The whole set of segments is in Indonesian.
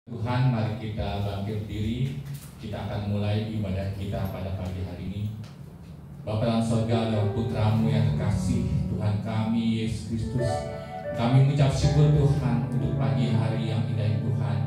Tuhan, mari kita bangkit diri. Kita akan mulai ibadah kita pada pagi hari ini. Bapa dalam surga, dalam Putramu yang terkasih, Tuhan kami Yesus Kristus, kami mengucap syukur Tuhan untuk pagi hari yang indah Tuhan.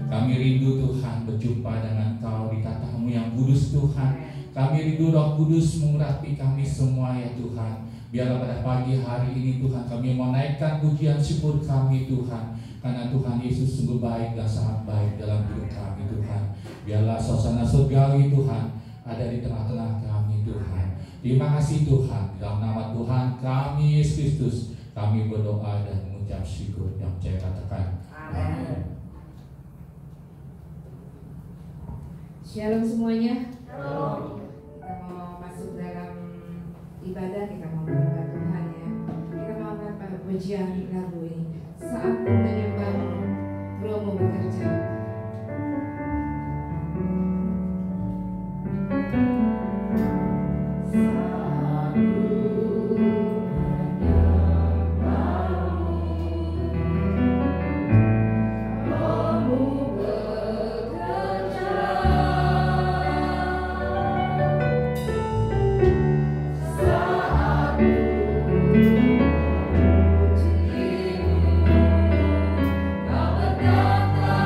Kami rindu Tuhan berjumpa dengan Engkau di tatamu yang kudus Tuhan. Kami rindu Roh Kudus mengurapi kami semua ya Tuhan. Biarlah pada pagi hari ini Tuhan kami mau naikkan pujian syukur kami Tuhan, karena Tuhan Yesus sungguh baik dan sangat baik dalam hidup kami Tuhan. Biarlah suasana surgawi Tuhan ada di tengah-tengah kami Tuhan. Terima kasih Tuhan, dalam nama Tuhan kami Yesus Kristus kami berdoa dan mengucap syukur. Yang saya katakan amin. Shalom semuanya. Shalom. Kita mau masuk dalam ibadah, kita mau menyembah Tuhan ya. Kita mau angkat pujian lagu ini. Saat menyembah, Romo bekerja. Kau berkata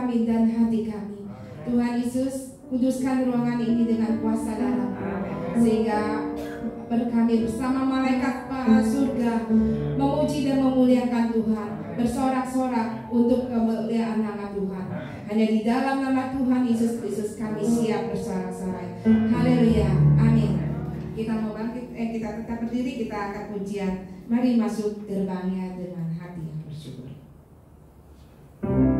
kami dan hati kami. Tuhan Yesus, kuduskan ruangan ini dengan kuasa darah, sehingga kami bersama malaikat surga memuji dan memuliakan Tuhan, bersorak-sorak untuk kemuliaan nama Tuhan. Hanya di dalam nama Tuhan Yesus Kristus kami siap bersorak-sorai. Haleluya, amin. Kita mau bangkit, kita tetap berdiri, kita angkat pujian. Mari masuk gerbangnya dengan hati yang bersyukur. Yeah.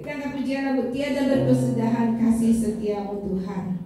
Kita angkat pujian lagu tiada berkesudahan kasih setiamu Tuhan.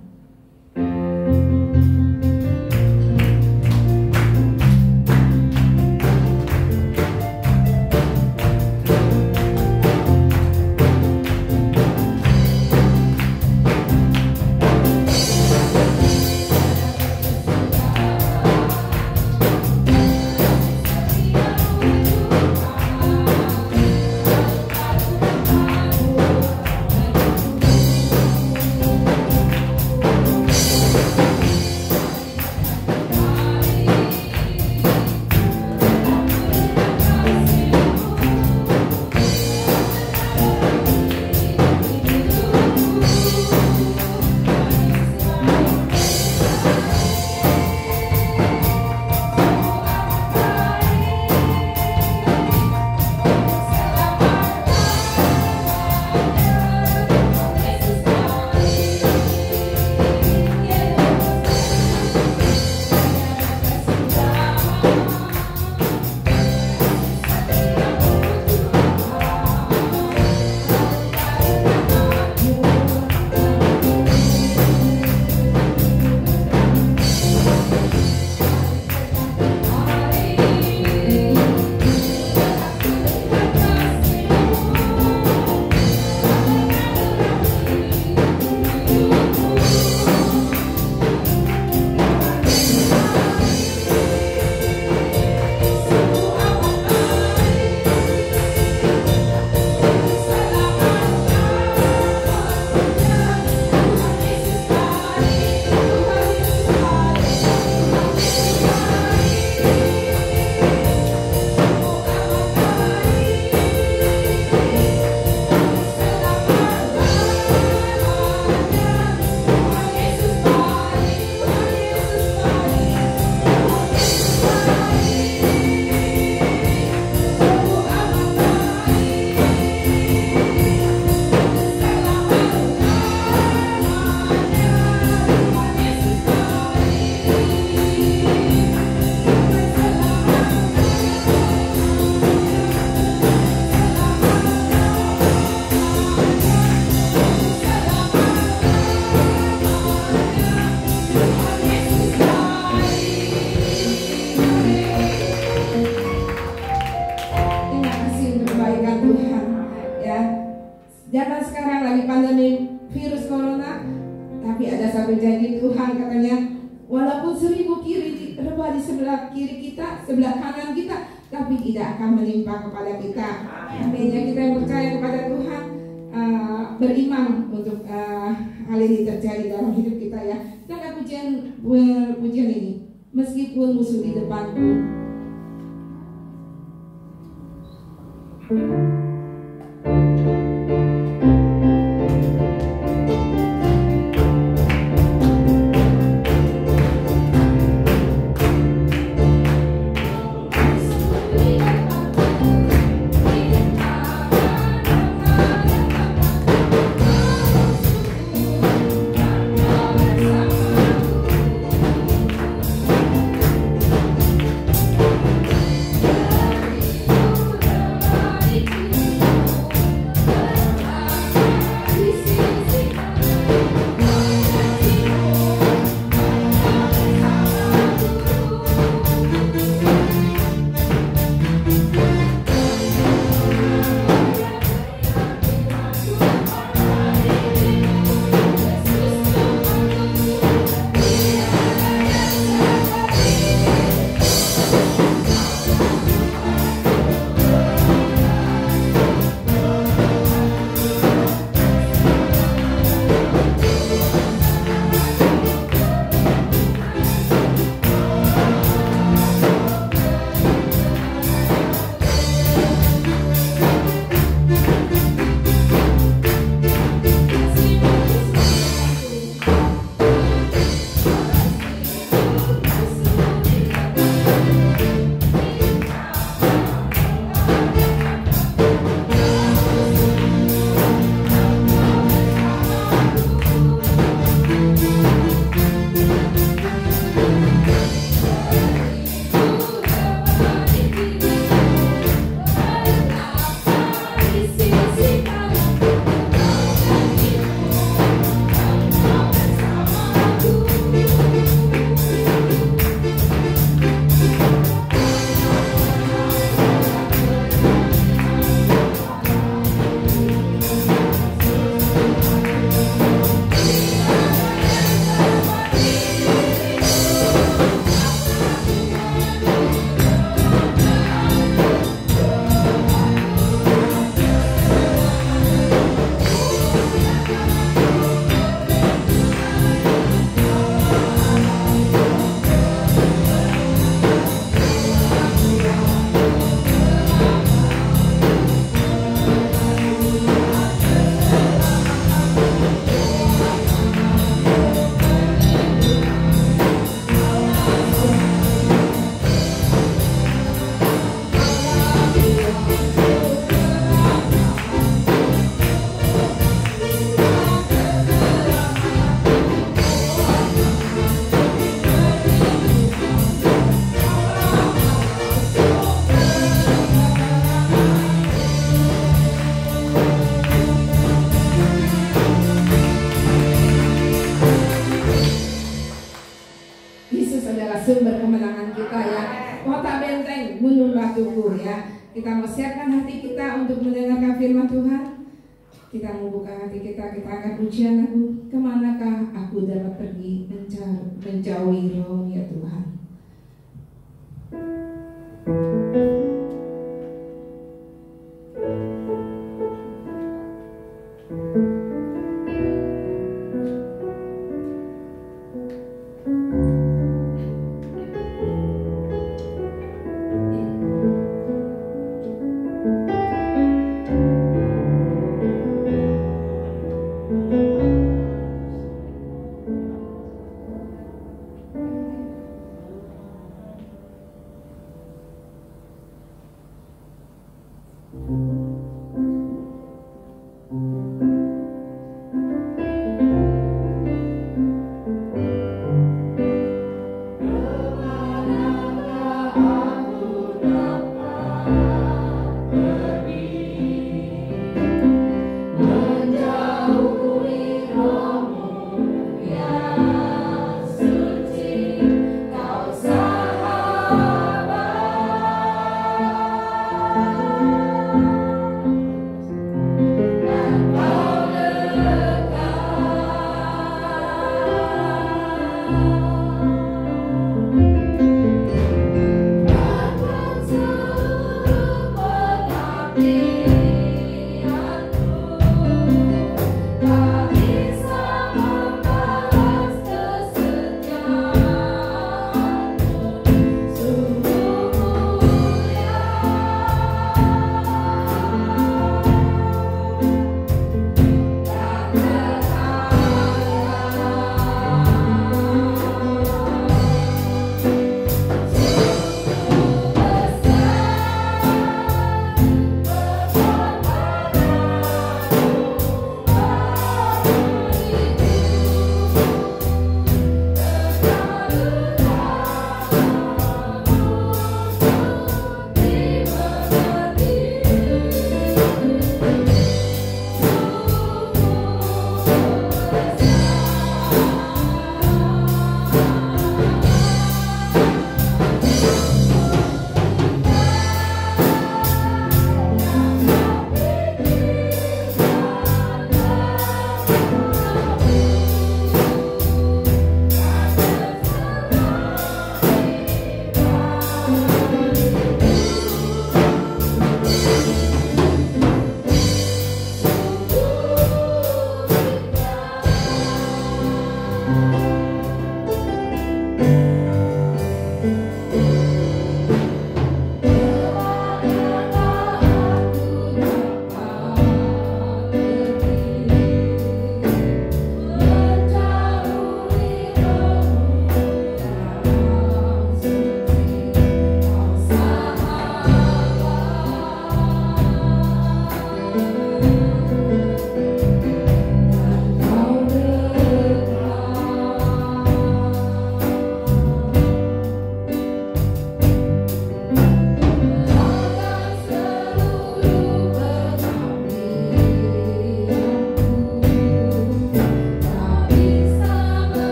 Zaman sekarang lagi pandemi virus corona, tapi ada satu janji Tuhan, katanya walaupun 1000 kiri rebah di sebelah kiri kita, sebelah kanan kita, tapi tidak akan menimpa kepada kita. Artinya kita yang percaya kepada Tuhan, beriman untuk hal ini terjadi dalam hidup kita ya. Kita akan pujian ini, meskipun musuh di depanku. Thank you. Kita mau siapkan hati kita untuk mendengarkan firman Tuhan. Kita mau buka hati kita akan ujian lagu. Kemanakah aku dapat pergi menjauhi roh ya Tuhan.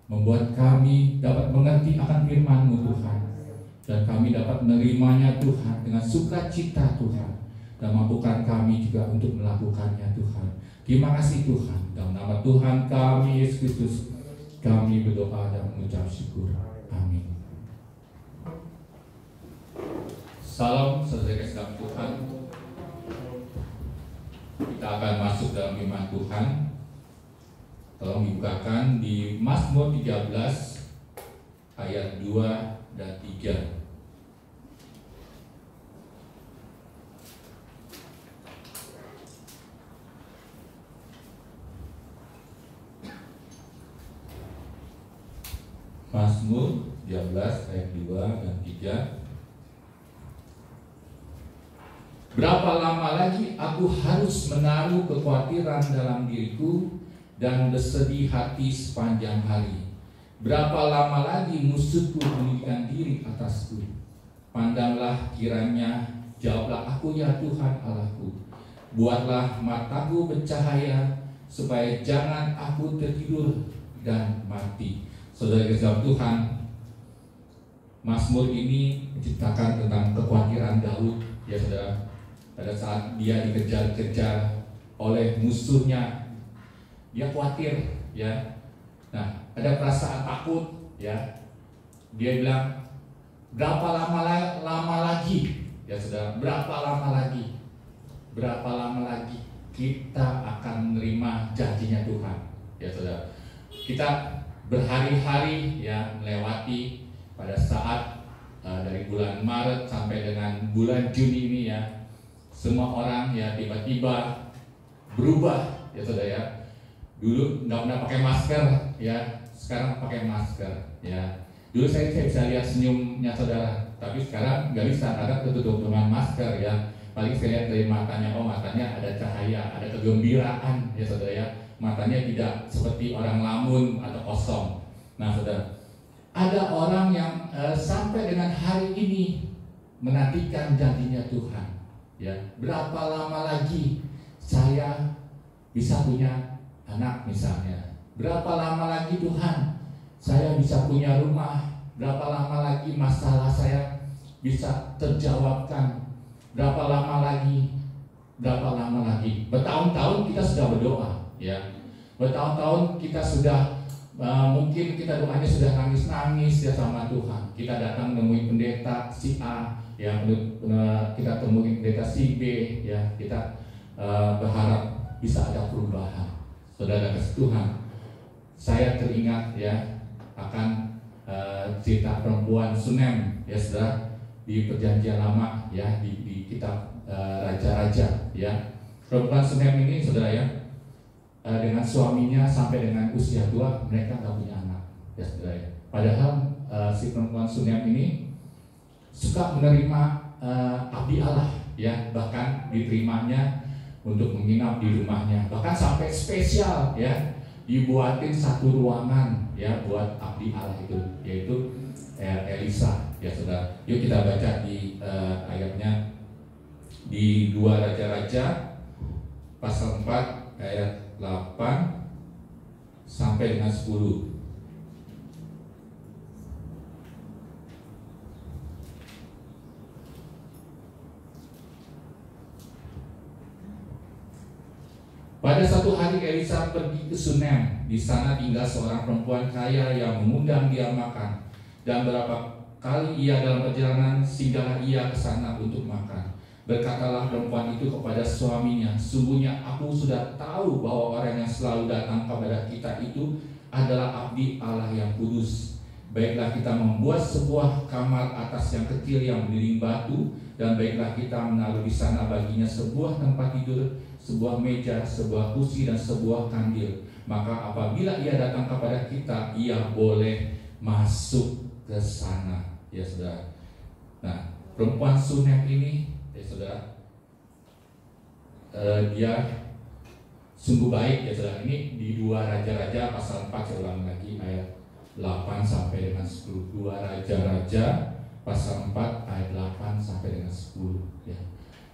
membuat kami dapat mengerti akan firman-Mu Tuhan, dan kami dapat menerimanya Tuhan dengan sukacita Tuhan, dan mampukan kami juga untuk melakukannya Tuhan. Terima kasih Tuhan, dalam nama Tuhan kami Yesus Kristus kami berdoa dan mengucap syukur. Amin. Salam saudara kasih dalam Tuhan. Kita akan masuk dalam firman Tuhan. Tolong dibukakan di Mazmur 13 ayat 2 dan 3. Mazmur 13 ayat 2 dan 3. Berapa lama lagi aku harus menaruh kekhawatiran dalam diriku dan bersedih hati sepanjang hari? Berapa lama lagi musuhku meninggikan diri atasku? Pandanglah kiranya, jawablah aku ya Tuhan Allahku. Buatlah mataku bercahaya, supaya jangan aku tertidur dan mati. Saudara kasih Tuhan, Mazmur ini menceritakan tentang kekhawatiran Daud, ya saudara. Pada saat dia dikejar-kejar oleh musuhnya, dia khawatir, ya. Nah, ada perasaan takut, ya. Dia bilang, berapa lama lagi, ya saudara? Berapa lama lagi? Berapa lama lagi kita akan menerima janjinya Tuhan, ya saudara? Kita berhari-hari, ya, melewati pada saat dari bulan Maret sampai dengan bulan Juni ini, ya. Semua orang ya tiba-tiba berubah, ya saudara, ya. Dulu nggak pernah pakai masker, ya, sekarang pakai masker, ya. Dulu saya bisa lihat senyumnya saudara, tapi sekarang nggak bisa, karena tertutup dengan masker, ya. Paling saya lihat dari matanya, oh matanya ada cahaya, ada kegembiraan, ya saudara, ya. Matanya tidak seperti orang lamun atau kosong. Nah saudara, ada orang yang sampai dengan hari ini menantikan janjinya Tuhan. Ya, berapa lama lagi saya bisa punya anak misalnya? Berapa lama lagi Tuhan saya bisa punya rumah? Berapa lama lagi masalah saya bisa terjawabkan? Berapa lama lagi? Berapa lama lagi? Bertahun-tahun kita sudah berdoa, ya. Bertahun-tahun kita sudah mungkin kita doanya sudah nangis-nangis ya sama Tuhan. Kita datang menemui pendeta si A, ya, kita temui pendeta si B, ya, kita berharap bisa ada perubahan. Saudara kasih Tuhan, saya teringat, ya, akan cerita perempuan Sunem, ya saudara, di Perjanjian Lama, ya, di kitab Raja-Raja, ya. Perempuan Sunem ini saudara, ya, dengan suaminya sampai dengan usia tua mereka nggak punya anak, ya saudara, ya. Padahal si perempuan Sunem ini suka menerima abdi Allah, ya, bahkan diterimanya untuk menginap di rumahnya, bahkan sampai spesial, ya, dibuatin satu ruangan, ya, buat abdi Allah itu, yaitu Elisa, ya saudara. Yuk kita baca di ayatnya di 2 Raja-Raja pasal 4 ayat 8 sampai dengan 10. Pada satu hari Elisa pergi ke Sunem. Di sana tinggal seorang perempuan kaya yang mengundang dia makan. Dan berapa kali ia dalam perjalanan singgahlah ia ke sana untuk makan. Berkatalah perempuan itu kepada suaminya, sungguhnya aku sudah tahu bahwa orang yang selalu datang kepada kita itu adalah abdi Allah yang kudus. Baiklah kita membuat sebuah kamar atas yang kecil yang berdinding batu, dan baiklah kita menaruh di sana baginya sebuah tempat tidur, sebuah meja, sebuah kursi, dan sebuah kandil. Maka apabila ia datang kepada kita, ia boleh masuk ke sana, ya saudara. Nah, perempuan Sunem ini, ya saudara, dia sungguh baik, ya saudara. Ini di 2 Raja-Raja pasal 4, saya ulang lagi ayat 8 sampai dengan 10. 2 Raja-Raja pasal 4 ayat 8 sampai dengan 10, ya.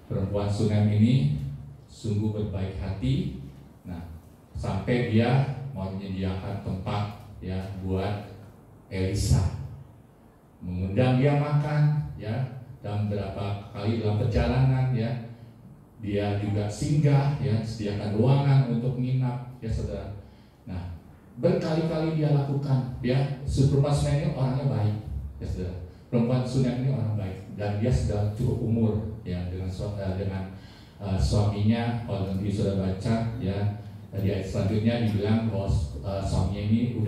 Perempuan Sunem ini sungguh berbaik hati. Nah, sampai dia mau menyediakan tempat ya buat Elisa, mengundang dia makan ya, dan beberapa kali dalam perjalanan ya dia juga singgah ya, sediakan ruangan untuk menginap ya saudara. Nah, berkali-kali dia lakukan ya. Perempuan Sunem ini orangnya baik ya saudara. Perempuan Sunem ini orang baik dan dia sudah cukup umur ya dengan suaminya. Kalau nanti sudah baca ya di ayat selanjutnya dibilang bahwa suaminya ini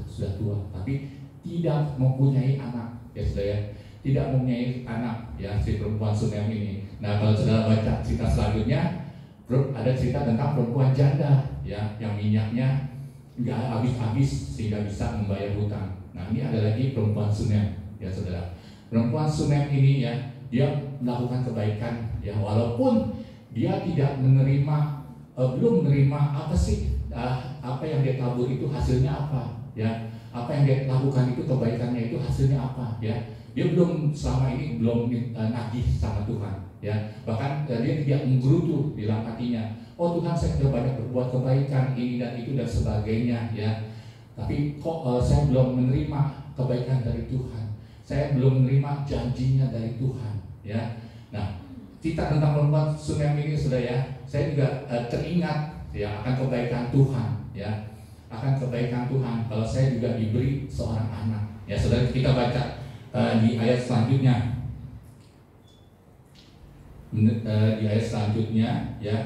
sudah tua, tapi tidak mempunyai anak ya saudara, tidak mempunyai anak ya si perempuan Sunem ini. Nah, kalau saudara baca cerita selanjutnya, ada cerita tentang perempuan janda ya yang minyaknya nggak habis-habis sehingga bisa membayar hutang. Nah, ini ada lagi perempuan Sunem ya saudara. Perempuan Sunem ini ya, dia melakukan kebaikan ya, walaupun dia tidak belum menerima apa sih apa yang dia tabur itu hasilnya apa ya, apa yang dia lakukan itu kebaikannya itu hasilnya apa ya. Dia belum selama ini belum nagih sama Tuhan ya, bahkan dia tidak menggerutu di dalam hatinya, oh Tuhan saya sudah banyak berbuat kebaikan ini dan itu dan sebagainya ya, tapi kok saya belum menerima kebaikan dari Tuhan, saya belum menerima janjinya dari Tuhan ya. Nah, cerita tentang perempuan Sunem ini saudara ya, saya juga teringat ya akan kebaikan Tuhan ya, akan kebaikan Tuhan kalau saya juga diberi seorang anak ya saudara. Kita baca di ayat selanjutnya, di ayat selanjutnya ya,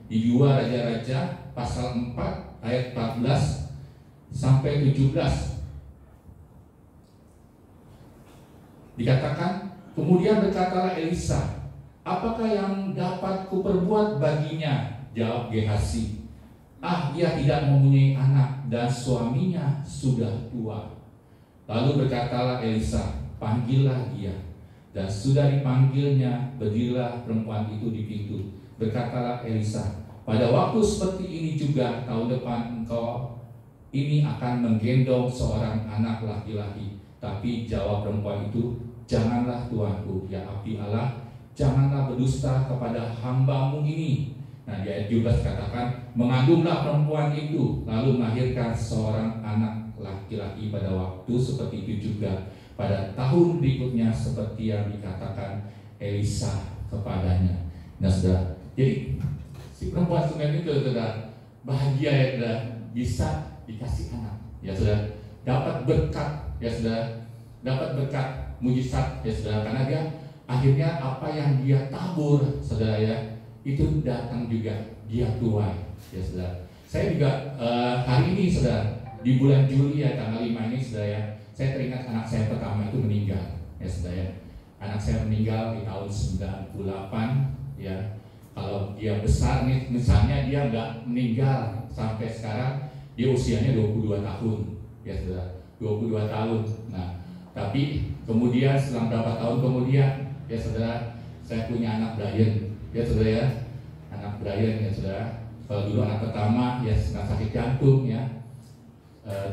di 2 Raja-Raja pasal 4 ayat 14 sampai 17 dikatakan, kemudian berkatalah Elisa, apakah yang dapat kuperbuat baginya? Jawab Gehazi, ia tidak mempunyai anak dan suaminya sudah tua. Lalu berkatalah Elisa, panggillah dia. Dan sudah dipanggilnya, berdirilah perempuan itu di pintu. Berkatalah Elisa, pada waktu seperti ini juga tahun depan engkau ini akan menggendong seorang anak laki-laki. Tapi jawab perempuan itu, janganlah tuanku, ya abdi Allah, janganlah berdusta kepada hambamu ini. Nah, di ayat 17 katakan, mengandunglah perempuan itu, lalu melahirkan seorang anak laki-laki pada waktu seperti itu juga. Pada tahun berikutnya seperti yang dikatakan Elisa kepadanya. Nah saudara, jadi si perempuan Sunem itu saudara bahagia ya saudara, bisa dikasih anak ya saudara, dapat berkat ya saudara, dapat berkat mujizat ya saudara, karena dia akhirnya apa yang dia tabur saudara ya, itu datang juga dia tuai ya saudara. Saya juga hari ini saudara, di bulan Juli ya tanggal 5 ini saudara ya, saya teringat anak saya pertama itu meninggal ya saudara ya. Anak saya meninggal di tahun 98 ya. Kalau dia besar nih, misalnya dia nggak meninggal sampai sekarang, dia usianya 22 tahun ya saudara, 22 tahun. Nah, tapi kemudian setelah beberapa tahun kemudian ya saudara, saya punya anak Brian ya saudara ya. Anak Brian ya saudara. Kalau dulu anak pertama ya sakit jantung ya,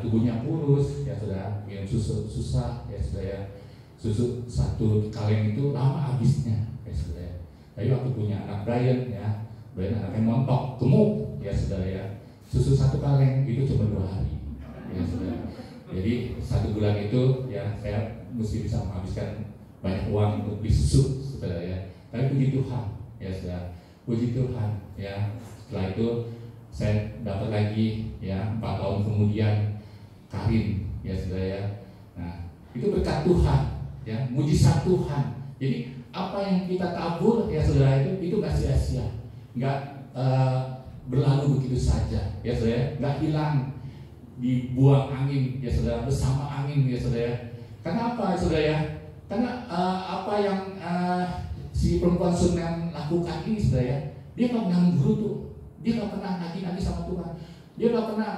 tubuhnya kurus ya saudara, minum susu susah ya saudara ya. Susu satu kaleng itu lama habisnya ya saudara. Tapi waktu punya anak Brian ya, Brian anaknya montok, gemuk ya saudara ya. Susu satu kaleng itu cuma 2 hari ya saudara. Jadi 1 bulan itu ya saya mesti bisa menghabiskan banyak uang untuk beli susu saudara ya. Tapi puji Tuhan ya saudara, puji Tuhan ya. Setelah itu saya dapat lagi ya 4 tahun kemudian Karin ya saudara ya. Nah, itu berkat Tuhan ya, mujizat Tuhan. Jadi apa yang kita tabur ya saudara itu nggak sia-sia, nggak berlalu begitu saja ya saudara, nggak hilang dibuang angin ya saudara, bersama angin ya saudara. Karena apa saudara ya? Karena apa yang si perempuan Sunem lakukan ini saudara ya, dia nggak pernah menggerutu, dia nggak pernah nagih-nagih sama Tuhan, dia nggak pernah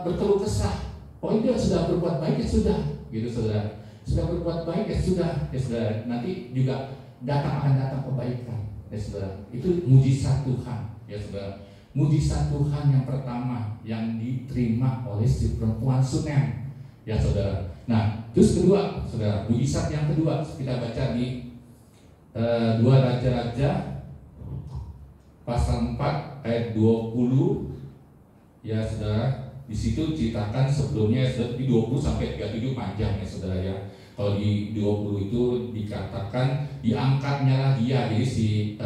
berkeluh kesah. Pokoknya dia sudah berbuat baik ya sudah, gitu saudara. Sudah berbuat baik ya sudah, ya saudara. Nanti juga akan datang kebaikan, ya saudara. Itu mujizat Tuhan, ya saudara. Mujizat Tuhan yang pertama yang diterima oleh si perempuan Sunem, ya saudara. Nah, terus kedua, saudara, mujizat yang kedua kita baca di 2 Raja-Raja pasal 4 ayat 20, ya saudara. Di Di situ ceritakan sebelumnya di 20 sampai 37 panjang ya saudara ya. Kalau di 20 itu dikatakan diangkatnya lah dia, jadi si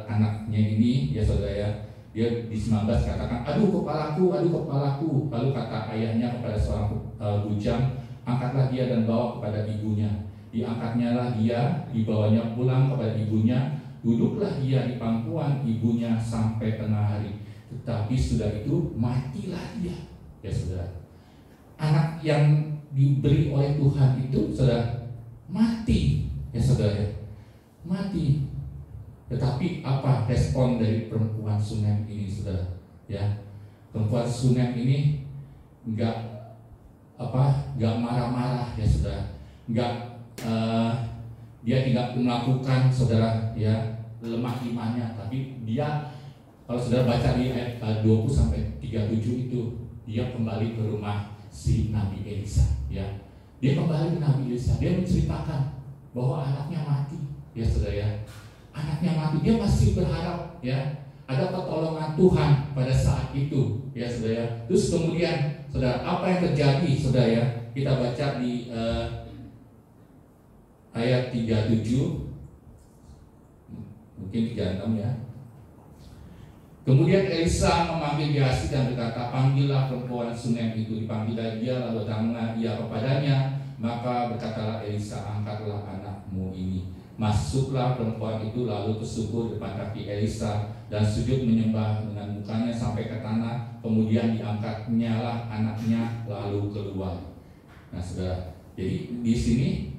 anaknya ini ya saudara ya, dia di 19 katakan aduh kepalaku. Lalu kata ayahnya kepada seorang bujang, angkatlah dia dan bawa kepada ibunya. Diangkatnya lah dia, dibawanya pulang kepada ibunya. Duduklah dia di pangkuan ibunya sampai tengah hari. Tetapi sudah itu matilah dia ya saudara. Anak yang diberi oleh Tuhan itu sudah mati ya saudara ya, mati. Tetapi apa respon dari perempuan Sunem ini saudara ya? Perempuan Sunem ini enggak marah-marah ya saudara, dia tidak melakukan saudara ya lemah imannya, tapi dia kalau saudara baca di ayat 20 sampai 37 itu dia kembali ke rumah si Nabi Elisa ya. Dia kembali ke Nabi Elisa, dia menceritakan bahwa anaknya mati ya saudara ya. Anaknya mati, dia masih berharap ya ada pertolongan Tuhan pada saat itu ya saudara ya. Terus kemudian saudara, apa yang terjadi saudara ya? Kita baca di ayat 37 mungkin 36 ya. Kemudian Elisa memanggil Gehazi dan berkata, panggillah perempuan Sunem itu. Dipanggillah dia, lalu datanglah ia kepadanya. Maka berkatalah Elisa, angkatlah anakmu ini. Masuklah perempuan itu lalu tersungkur depan kaki Elisa dan sujud menyembah dengan mukanya sampai ke tanah. Kemudian diangkatnya lah anaknya lalu keluar. Nah saudara, jadi di sini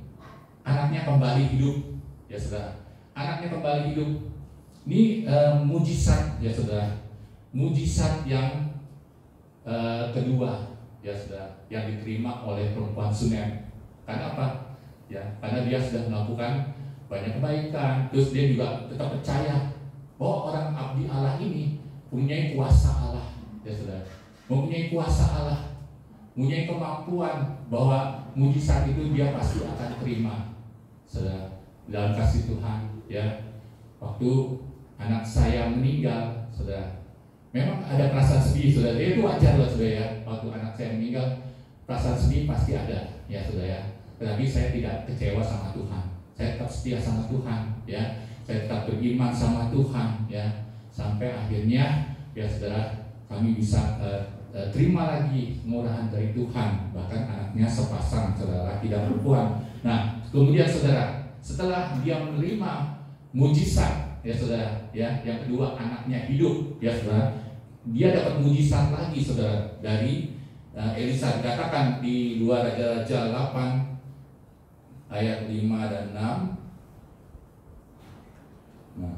anaknya kembali hidup ya saudara. Anaknya kembali hidup. Ini mujizat ya saudara, mujizat yang kedua ya saudara, yang diterima oleh perempuan Sunem. Karena apa? Ya, karena dia sudah melakukan banyak kebaikan, terus dia juga tetap percaya bahwa orang abdi Allah ini mempunyai kuasa Allah ya saudara, mempunyai kuasa Allah, mempunyai kemampuan bahwa mujizat itu dia pasti akan terima saudara, dalam kasih Tuhan ya. Waktu anak saya meninggal, saudara, memang ada perasaan sedih, saudara. Itu wajar loh, saudara ya. Waktu anak saya meninggal, perasaan sedih pasti ada, ya saudara ya. Tetapi saya tidak kecewa sama Tuhan. Saya tetap setia sama Tuhan, ya. Saya tetap beriman sama Tuhan, ya. Sampai akhirnya, ya saudara, kami bisa terima lagi murahan dari Tuhan. Bahkan anaknya sepasang, saudara, laki dan perempuan. Nah, kemudian saudara, setelah dia menerima mujizat ya saudara ya, yang kedua anaknya hidup ya saudara, dia dapat mujizat lagi saudara dari Elisa. Dikatakan di 2 Raja-Raja 8 ayat 5 dan 6. Nah,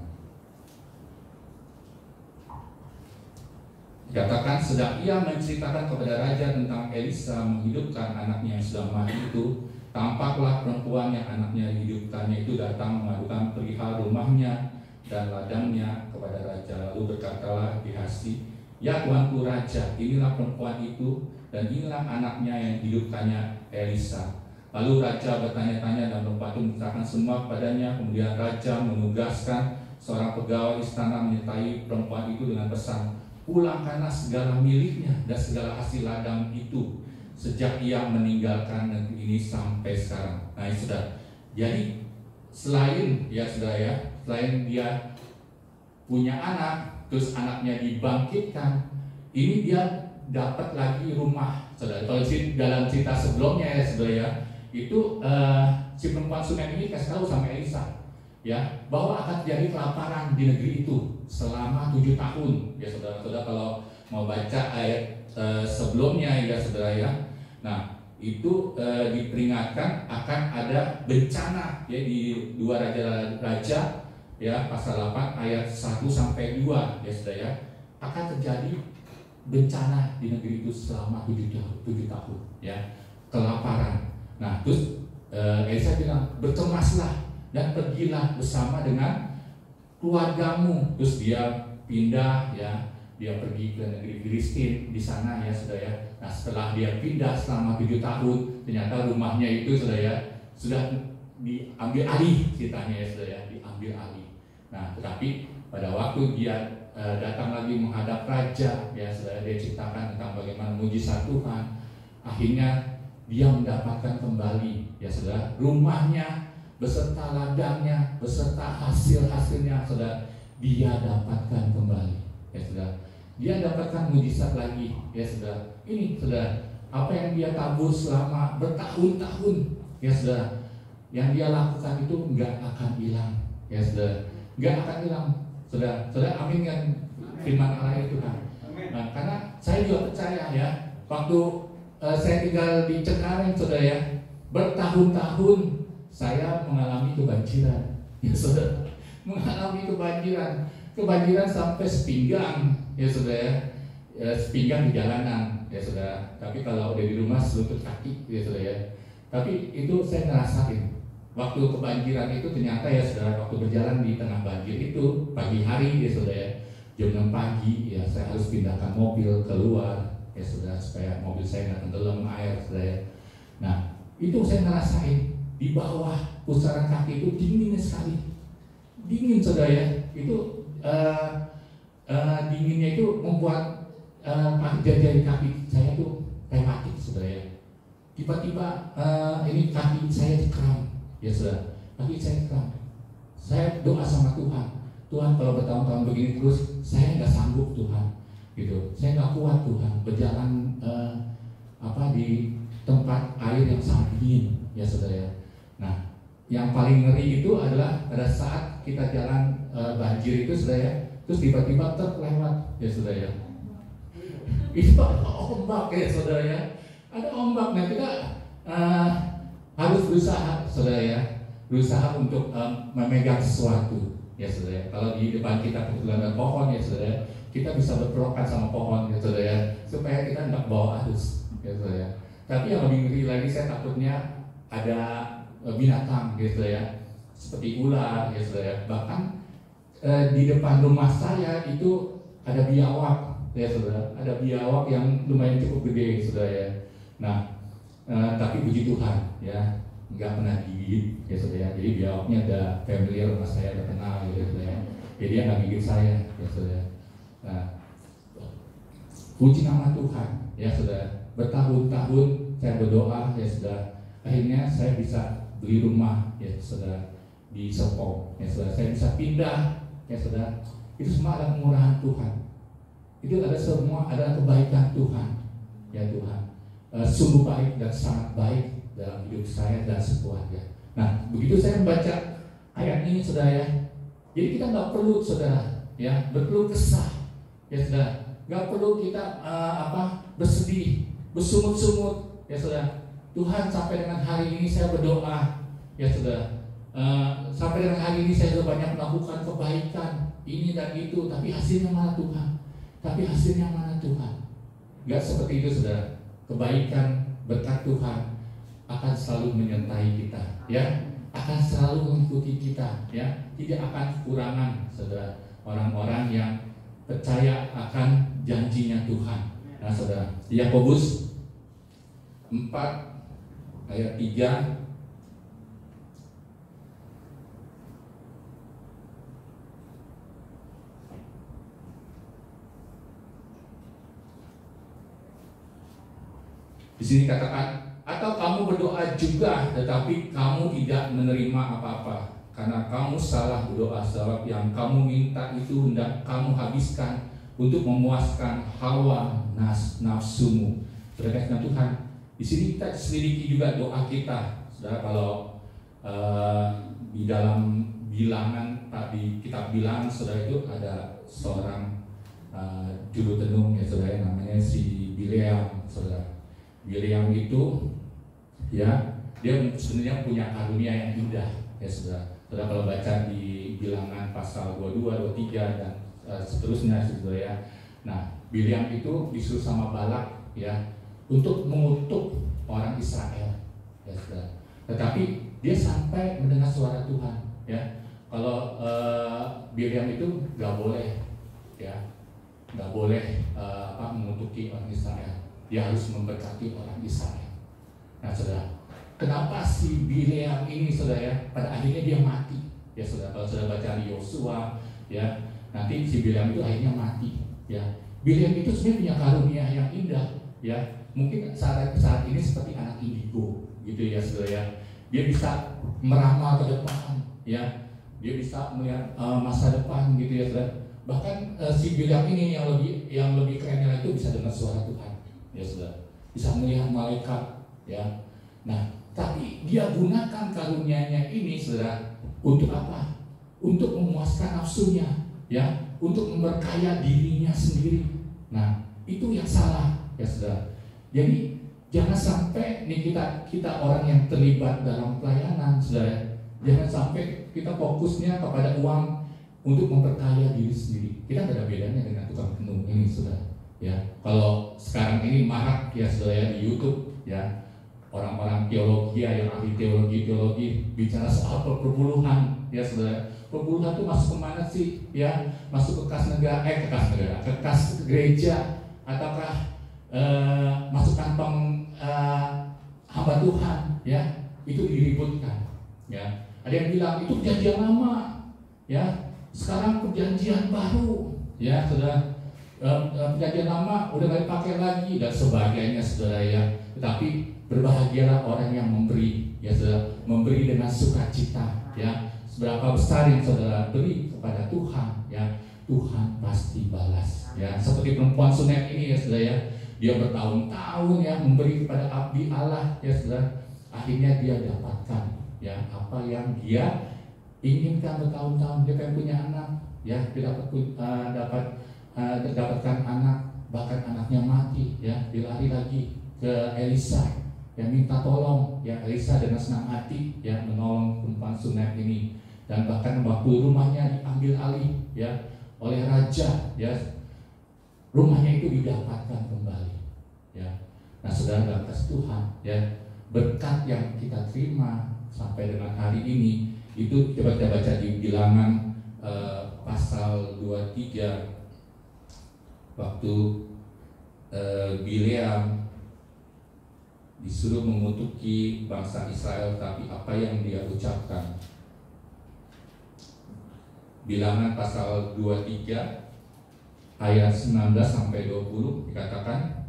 dikatakan sedang ia menceritakan kepada raja tentang Elisa menghidupkan anaknya yang sudah mati itu, tampaklah perempuan yang anaknya dihidupkannya itu datang mengadukan perihal rumahnya dan ladangnya kepada raja. Lalu berkatalah Gehazi, ya tuanku raja, inilah perempuan itu dan inilah anaknya yang dihidupkannya Elisa. Lalu raja bertanya-tanya dan perempuan itu menceritakan semua kepadanya. Kemudian raja menugaskan seorang pegawai istana menyertai perempuan itu dengan pesan, pulangkanlah segala miliknya dan segala hasil ladang itu sejak ia meninggalkan negeri ini sampai sekarang. Nah saudara, jadi selain ya saudara ya, selain dia punya anak, terus anaknya dibangkitkan, ini dia dapat lagi rumah saudara. Kalau dalam cerita sebelumnya ya saudara ya, itu si perempuan Sunem ini kasih tahu sama Elisa ya, bahwa akan terjadi kelaparan di negeri itu selama 7 tahun ya saudara-saudara. Kalau mau baca ayat sebelumnya ya saudara ya, nah itu diperingatkan akan ada bencana ya di 2 Raja-Raja ya pasal 8 ayat 1 sampai 2 ya saudara ya, akan terjadi bencana di negeri itu selama 7 tahun ya, kelaparan. Nah terus Elisa bilang, berkemaslah dan pergilah bersama dengan keluargamu. Terus dia pindah ya, dia pergi ke negeri Filistin di sana ya saudara ya. Nah setelah dia pindah selama 7 tahun, ternyata rumahnya itu saudara ya, sudah diambil alih ceritanya ya saudara ya, diambil alih. Nah tetapi pada waktu dia datang lagi menghadap raja, ya saudara, dia ceritakan tentang bagaimana mujizat Tuhan. Akhirnya dia mendapatkan kembali, ya saudara, rumahnya beserta ladangnya, beserta hasil-hasilnya, saudara, dia dapatkan kembali, ya saudara. Dia dapatkan mujizat lagi, ya saudara. Ini saudara, apa yang dia tabur selama bertahun-tahun, ya saudara, yang dia lakukan itu nggak akan hilang, ya saudara, nggak akan hilang, saudara. Saudara, amin kan firman Allah itu kan. Nah, karena saya juga percaya ya, waktu saya tinggal di Cengkareng, saudara ya, bertahun-tahun saya mengalami kebanjiran, ya saudara, mengalami kebanjiran sampai sepinggang, ya saudara ya, sepinggang di jalanan, ya saudara. Tapi kalau udah di rumah selutut kaki, ya saudara ya. Tapi itu saya ngerasain waktu kebanjiran itu ternyata, ya saudara, waktu berjalan di tengah banjir itu pagi hari, ya saudara ya, jam 6 pagi, ya saya harus pindahkan mobil keluar, ya saudara, supaya mobil saya nggak tenggelam air, saudara ya. Nah, itu saya ngerasain di bawah pusaran kaki itu dingin sekali, dingin, saudara ya. Itu dinginnya itu membuat jari kaki saya tuh rematik, saudara ya. Tiba-tiba ini kaki saya dikram, ya saudara, kaki saya dikram. Saya doa sama Tuhan, Tuhan kalau bertahun-tahun begini terus, saya nggak sanggup Tuhan, gitu. Saya nggak kuat Tuhan berjalan di tempat air yang sangat dingin, ya saudara ya. Nah, yang paling ngeri itu adalah pada saat kita jalan banjir itu, saudara ya, terus tiba-tiba truk lewat, ya saudara ya. Itu ada ombak, ya saudara ya, ada ombak. Nah, kita harus berusaha, saudara ya, berusaha untuk memegang sesuatu, ya saudara ya. Kalau di depan kita kebetulan ada pohon, ya saudara ya, kita bisa berpelukan sama pohon, ya saudara ya, supaya kita nggak bawa arus, ya saudara ya. Tapi yang lebih ngeri lagi, saya takutnya ada binatang, ya saudara ya, seperti ular, ya saudara ya. Bahkan di depan rumah saya itu ada biawak, ya saudara, ada biawak yang lumayan cukup gede, saudara ya. Nah, tapi puji Tuhan, ya, nggak pernah digigit, ya saudara ya. Jadi biawaknya ada familiar sama saya, ada kenal, ya saudara ya. Jadi dia nggak gigit saya, ya saudara. Nah, puji nama Tuhan, ya saudara. Bertahun-tahun saya berdoa, ya saudara. Akhirnya saya bisa beli rumah, ya saudara, di Serpong, ya saudara. Saya bisa pindah, ya saudara. Itu semua adalah kemurahan Tuhan. Itu ada semua adalah kebaikan Tuhan, ya Tuhan. Sungguh baik dan sangat baik dalam hidup saya dan sekeluarga. Nah, begitu saya membaca ayat ini, saudara ya, jadi kita nggak perlu, saudara ya, berkeluh kesah, ya saudara. Nggak perlu kita bersedih, bersungut-sungut, ya saudara. Tuhan, sampai dengan hari ini saya berdoa, ya saudara. Sampai dengan hari ini saya sudah banyak melakukan kebaikan ini dan itu, tapi hasilnya mana Tuhan? Tapi hasilnya mana Tuhan? Gak seperti itu, saudara. Kebaikan berkat Tuhan akan selalu menyertai kita, ya, akan selalu mengikuti kita, ya, tidak akan kekurangan, saudara, orang-orang yang percaya akan janjinya Tuhan. Nah, saudara, Yakobus 4 ayat 3. Di sini katakan, atau kamu berdoa juga, tetapi kamu tidak menerima apa-apa, karena kamu salah berdoa, sebab yang kamu minta itu hendak kamu habiskan untuk memuaskan hawa nafsumu. Saudara kasih Tuhan, di sini kita selidiki juga doa kita, saudara. Kalau di dalam bilangan, di kitab bilangan, saudara, itu ada seorang juru tenung, ya saudara, namanya si Bileam, saudara. Bileam itu, ya, dia sebenarnya punya karunia yang indah, ya saudara. Saudara kalau baca di bilangan pasal 22, 23 dan seterusnya, saudara ya. Nah, Bileam itu disuruh sama Balak, ya, untuk mengutuk orang Israel, ya saudara. Tetapi dia sampai mendengar suara Tuhan, ya. Kalau Bileam itu nggak boleh, ya, nggak boleh mengutuki orang Israel. Dia harus memberkati orang Israel. Nah, saudara, kenapa si Bileam ini, saudara ya, pada akhirnya dia mati, ya saudara. Kalau saudara baca di Yosua, ya, nanti si Bileam itu akhirnya mati. Ya, Bileam itu sebenarnya punya karunia yang indah. Ya, mungkin saat ini seperti anak indigo, gitu ya saudara ya. Dia bisa meramal ke depan, ya. Dia bisa melihat masa depan, gitu ya saudara. Bahkan si Bileam ini yang lebih kerennya itu bisa dengar suara Tuhan, ya saudara. Bisa melihat malaikat, ya. Nah, tapi dia gunakan karunia-Nya ini, saudara, untuk apa? Untuk memuaskan nafsunya, ya, untuk memperkaya dirinya sendiri. Nah, itu yang salah, ya saudara. Jadi jangan sampai nih kita orang yang terlibat dalam pelayanan, saudara. Jangan sampai kita fokusnya kepada uang untuk memperkaya diri sendiri. Kita tidak ada bedanya dengan tukang tenung ini, saudara. Ya, kalau sekarang ini marak ya saudara di YouTube, ya, orang-orang teologi yang ahli teologi bicara soal perpuluhan, ya saudara. Perpuluhan itu masuk kemana sih? Ya, masuk ke kas gereja, ataukah masuk kantong hamba Tuhan, ya, itu diributkan. Ya, ada yang bilang itu perjanjian lama, ya, sekarang perjanjian baru, ya saudara. Perjanjian lama udah gak dipakai lagi dan sebagainya, saudara ya. Tetapi berbahagialah orang yang memberi, ya saudara, memberi dengan sukacita, ya. Seberapa besar yang saudara beri kepada Tuhan, ya, Tuhan pasti balas, ya. Seperti perempuan Sunem ini, ya saudara ya, dia bertahun-tahun ya memberi kepada abdi Allah, ya saudara. Akhirnya dia dapatkan, ya, apa yang dia inginkan bertahun-tahun. Dia pengen punya anak, ya, dia dapatkan anak, bahkan anaknya mati, ya, dia lari lagi ke Elisa, yang minta tolong, ya. Elisa dengan senang hati, ya, menolong perempuan Sunem ini. Dan bahkan waktu rumahnya diambil alih, ya, oleh raja, ya, rumahnya itu didapatkan kembali, ya. Nah saudara, dalam kasih Tuhan, ya, berkat yang kita terima sampai dengan hari ini itu coba kita baca di Bilangan pasal 23. Waktu Bileam disuruh mengutuki bangsa Israel, tapi apa yang dia ucapkan? Bilangan pasal 23 ayat 19 sampai 20 dikatakan,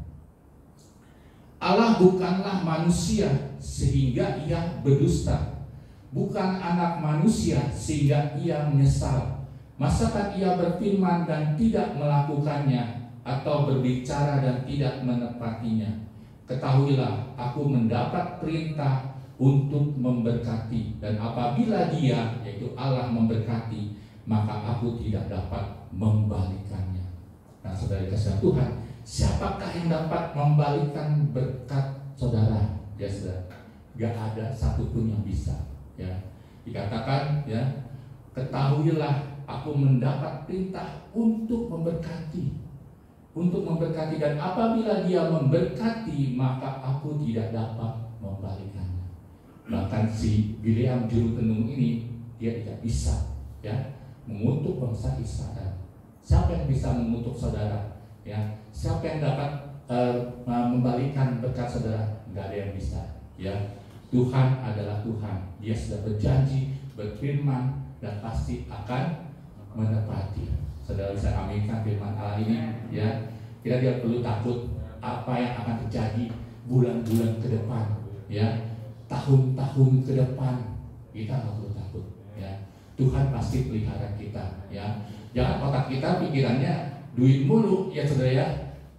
Allah bukanlah manusia sehingga ia berdusta, bukan anak manusia sehingga ia menyesal. Masakan ia berfirman dan tidak melakukannya, atau berbicara dan tidak menepatinya? Ketahuilah, aku mendapat perintah untuk memberkati, dan apabila Dia, yaitu Allah, memberkati, maka aku tidak dapat membalikannya. Nah saudara kasih Tuhan, siapakah yang dapat membalikan berkat saudara? Ya saudara, gak ada satupun yang bisa, ya. Dikatakan, ya, ketahuilah, aku mendapat perintah untuk memberkati, dan apabila Dia memberkati, maka aku tidak dapat membalikannya. Bahkan si Bileam juru tenung ini, dia tidak bisa, ya, mengutuk bangsa Israel. Siapa yang bisa mengutuk saudara? Ya, siapa yang dapat membalikan berkat saudara? Nggak ada yang bisa, ya. Tuhan adalah Tuhan. Dia sudah berjanji, berfirman, dan pasti akan menepati. Saudara bisa aminkan firman Allah ini, ya. Kita tidak perlu takut apa yang akan terjadi bulan-bulan ke depan, ya, tahun-tahun ke depan. Kita nggak perlu takut, ya. Tuhan pasti pelihara kita, ya. Jangan otak kita pikirannya duit mulu, ya saudara ya.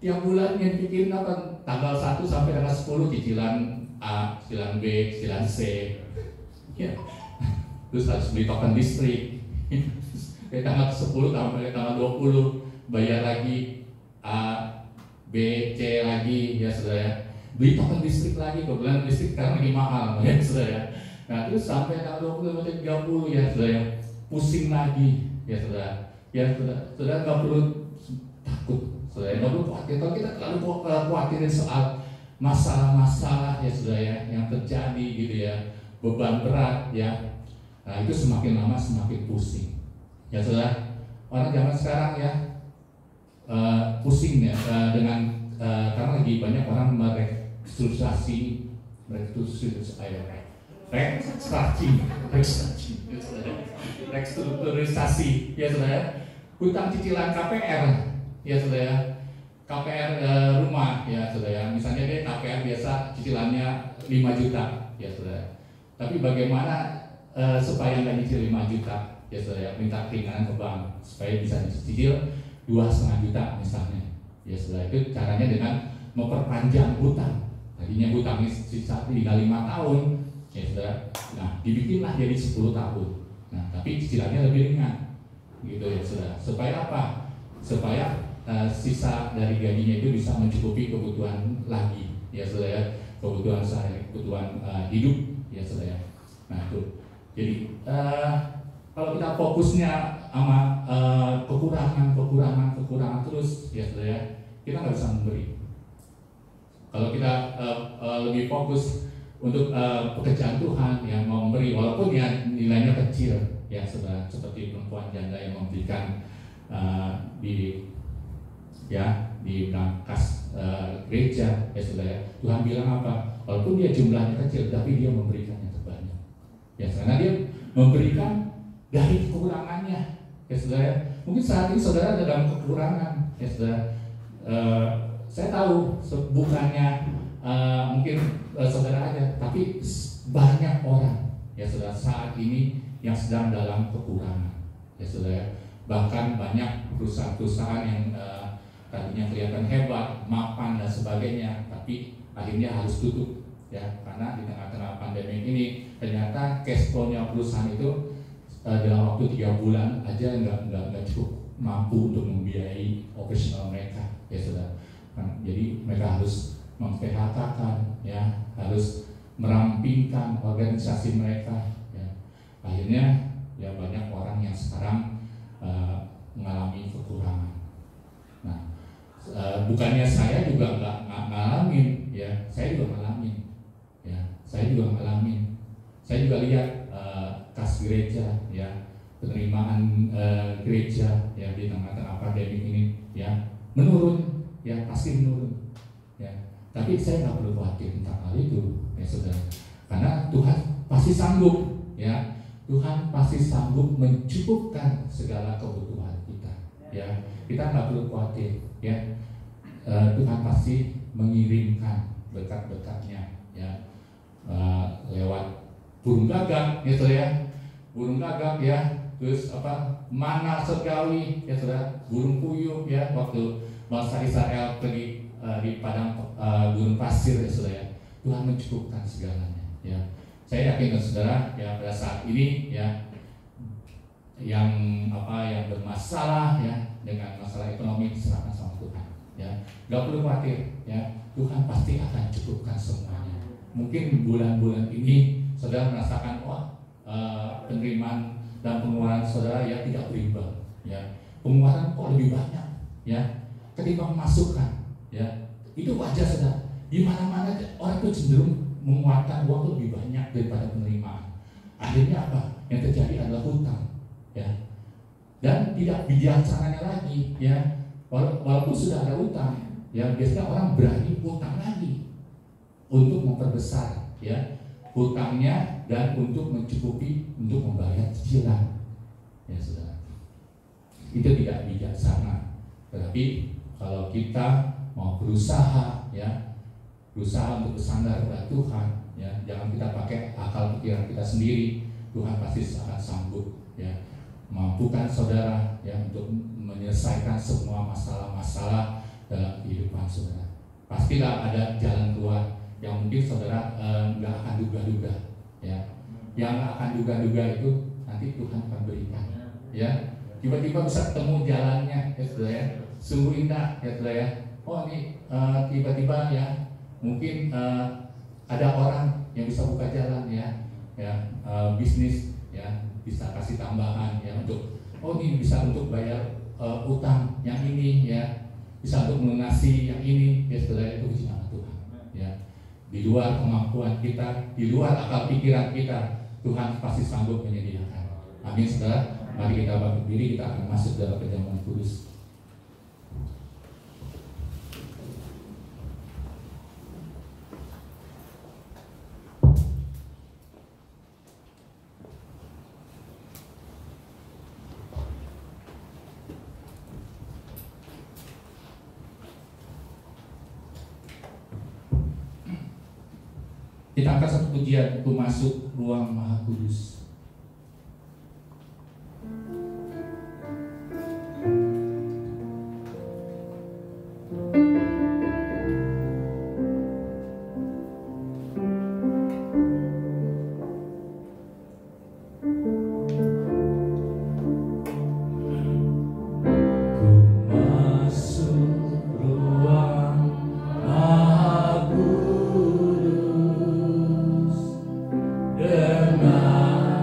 Tiap bulan yang pikirin apa? Tanggal 1 sampai tanggal 10 cicilan A, cicilan B, cicilan C, ya. Terus harus beli token listrik. Dari tanggal 10 sampai tanggal 20 bayar lagi A, B, C lagi, ya saudara ya. Beli token listrik lagi, kebetulan listrik sekarang lagi mahal, ya saudara ya. Nah terus sampai tanggal 20 sampai 30, ya saudara ya, pusing lagi, ya saudara. Ya saudara nggak perlu takut, saudara nggak perlu khawatir. Kalau kita terlalu khawatirin soal masalah-masalah, ya saudara ya, yang terjadi gitu ya, beban berat, ya. Nah itu semakin lama semakin pusing, ya saudara. Orang zaman sekarang, ya, pusing, ya, dengan karena lagi banyak orang merestrukturisasi, restrukturisasi, ya saudara. hutang cicilan KPR, ya saudara ya. KPR rumah, ya saudara ya. Misalnya dia KPR biasa cicilannya 5 juta, ya saudara. Tapi bagaimana supaya nggak nyicil 5 juta, ya saudara ya, minta keringanan ke bank supaya bisa dicicil 2,5 juta misalnya, ya saudara. Itu caranya dengan memperpanjang hutang. Tadinya hutangnya sisa tinggal 5 tahun, ya saudara. Nah, dibikinlah jadi 10 tahun. Nah, tapi cicilannya lebih ringan, gitu ya saudara. Supaya apa? Supaya sisa dari gajinya itu bisa mencukupi kebutuhan lagi, ya saudara ya. Kebutuhan sehari, kebutuhan hidup, ya saudara. Nah itu. Jadi kalau kita fokusnya sama kekurangan terus, ya saudara ya, kita nggak bisa memberi. Kalau kita lebih fokus untuk pekerjaan Tuhan yang mau memberi, walaupun ya nilainya kecil, ya saudara, seperti perempuan janda yang memberikan di brankas gereja, ya saudara. Tuhan bilang apa? Walaupun dia jumlahnya kecil, tapi dia memberikan yang terbanyak. Ya, karena dia memberikan dari kekurangannya, ya saudara. Mungkin saat ini saudara dalam kekurangan, ya saudara. Saya tahu bukannya mungkin saudara aja, tapi banyak orang, ya saudara, saat ini yang sedang dalam kekurangan, ya saudara. Bahkan banyak perusahaan-perusahaan yang tadinya kelihatan hebat, mapan dan sebagainya, tapi akhirnya harus tutup, ya, karena di tengah-tengah pandemi ini ternyata cash flow-nya perusahaan itu dalam waktu 3 bulan aja nggak cukup mampu untuk membiayai operasional mereka, ya saudara. Jadi mereka harus mem-PHK-kan, ya, harus merampingkan organisasi mereka, ya. Akhirnya ya banyak orang yang sekarang mengalami kekurangan. Nah, bukannya saya juga nggak ngalamin, ya, saya juga ngalamin, ya, saya juga lihat kas gereja, ya, penerimaan gereja, ya, di tengah-tengah pandemi ini, ya, menurun, ya, pasti menurun, ya. Tapi saya nggak perlu khawatir tentang hal itu, ya saudara, karena Tuhan pasti sanggup, ya, Tuhan pasti sanggup mencukupkan segala kebutuhan kita, ya. Kita nggak perlu khawatir, ya. Tuhan pasti mengirimkan berkat-berkatnya, ya, lewat burung gagak, ya saudara, ya. Burung gagak, ya, terus mana surgawi, ya saudara, burung puyuh, ya, waktu bangsa Israel pergi di padang gurun pasir, ya saudara, ya. Tuhan mencukupkan segalanya, ya. Saya yakin saudara, ya, pada saat ini, ya, yang bermasalah, ya, dengan masalah ekonomi diserahkan sama Tuhan, ya, nggak perlu khawatir, ya, Tuhan pasti akan cukupkan semuanya. Mungkin bulan-bulan ini saudara merasakan penerimaan dan pengeluaran saudara ya tidak berimbang, ya, pengeluaran kok lebih banyak, ya, ketimbang masukan, ya, itu wajar saudara. Di mana-mana orang itu cenderung mengeluarkan uang lebih banyak daripada penerimaan. Akhirnya apa? Yang terjadi adalah hutang, ya, dan tidak bijaksananya lagi, ya, walaupun sudah ada hutang, ya, biasanya orang berani hutang lagi untuk memperbesar, ya, hutangnya dan untuk mencukupi untuk membayar cicilan, ya saudara. Itu tidak bijaksana. Tetapi kalau kita mau berusaha, ya, berusaha untuk bersandar pada Tuhan, ya, jangan kita pakai akal pikiran kita sendiri. Tuhan pasti akan sanggup, ya, mampukan saudara, ya, untuk menyelesaikan semua masalah-masalah dalam kehidupan saudara. Pastilah ada jalan keluar yang mungkin saudara nggak akan duga-duga, ya, yang nggak akan duga-duga itu nanti Tuhan akan berikan, ya. Tiba-tiba bisa ketemu jalannya, ya saudara, ya, sungguh indah, ya saudara, ya. Oh ini tiba-tiba, ya, mungkin ada orang yang bisa buka jalan, ya, bisnis, ya, bisa kasih tambahan, ya, untuk ini bisa untuk bayar utang yang ini, ya, bisa untuk melunasi yang ini, ya saudara. Itu kecintaan Tuhan, ya. Di luar kemampuan kita, di luar akal pikiran kita, Tuhan pasti sanggup menyediakan. Amin saudara. Mari kita bangkit diri, kita akan masuk dalam perjamuan kudus. kita angkat satu pujian untuk masuk ruang Maha Kudus. Dengan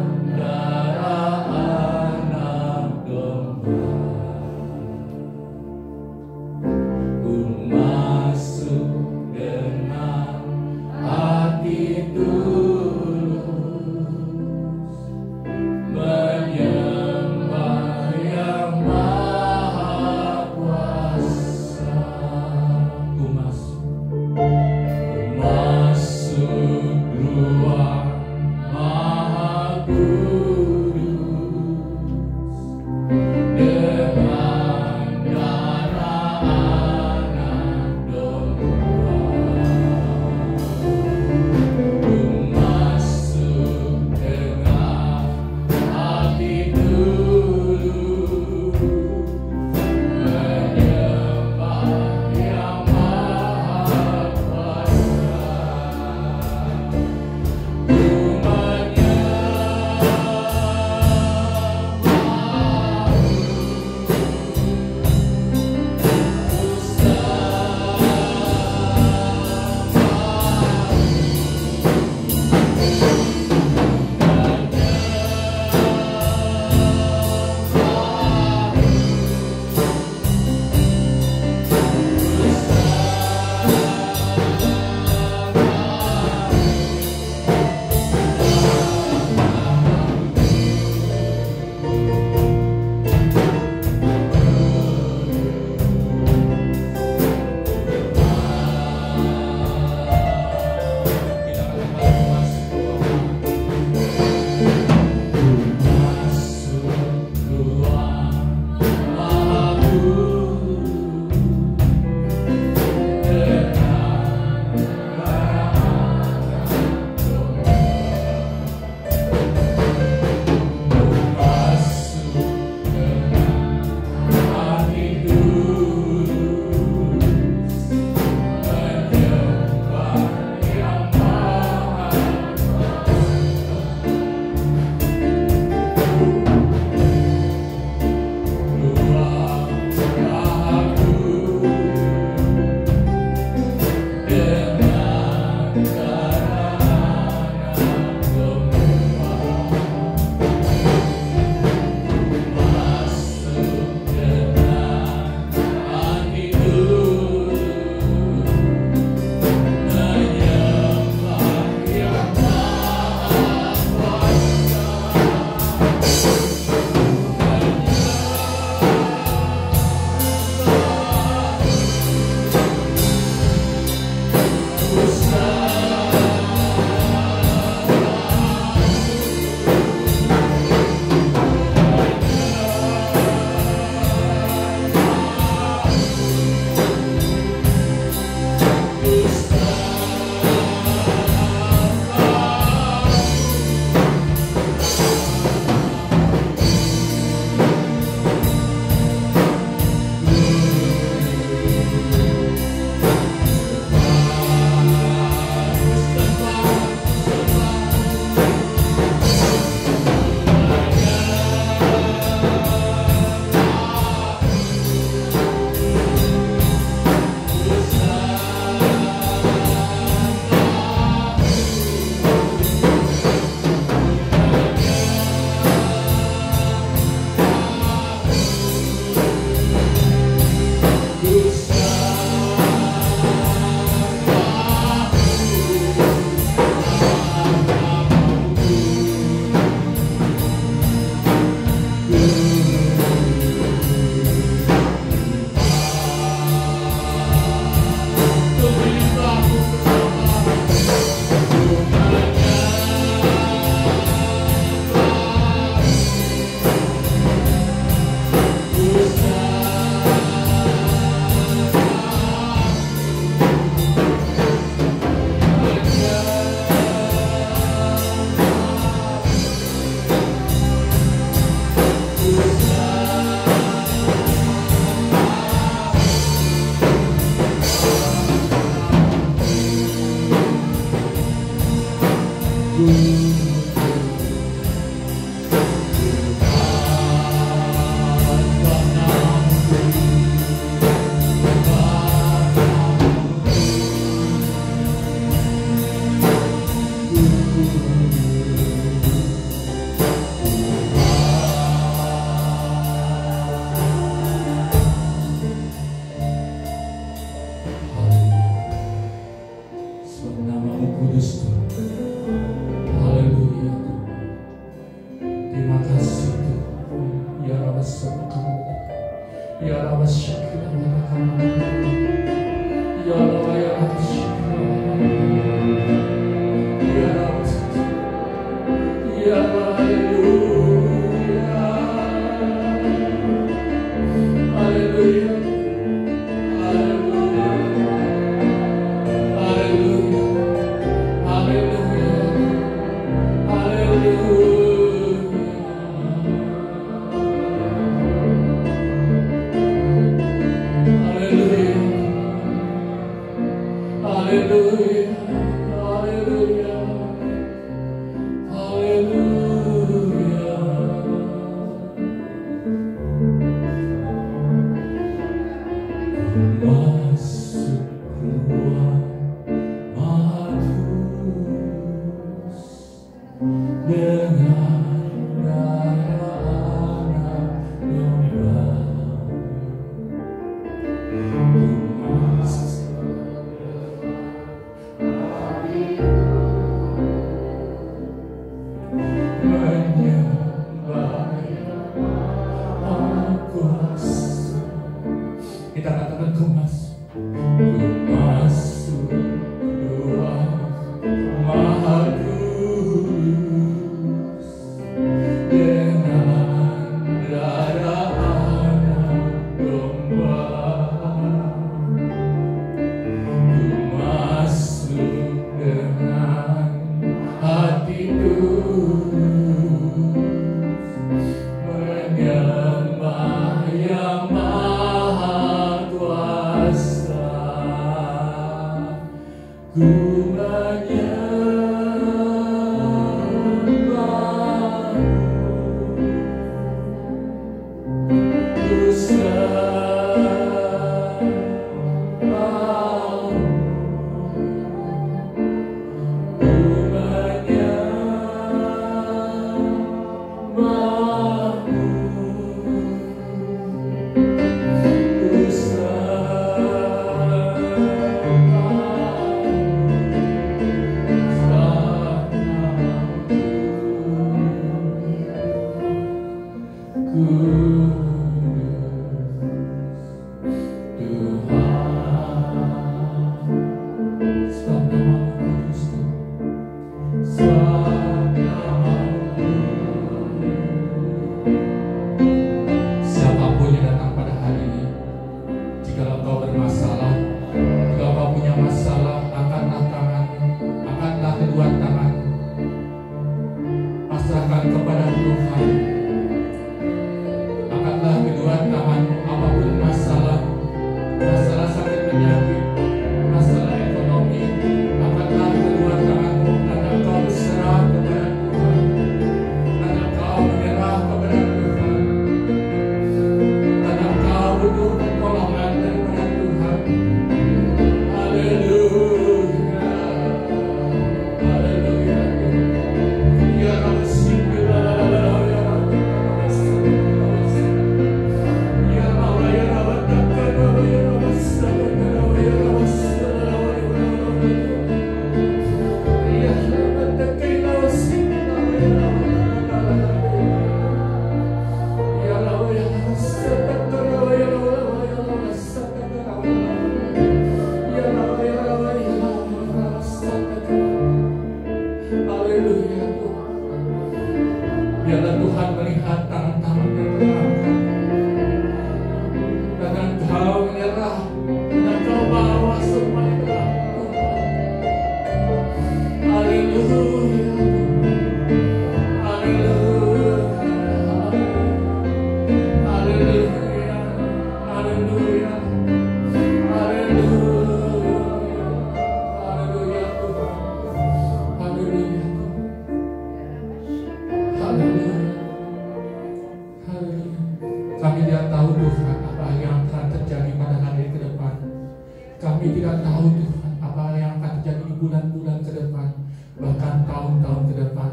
tidak tahu Tuhan apa yang akan terjadi di bulan-bulan ke depan, bahkan tahun-tahun ke depan.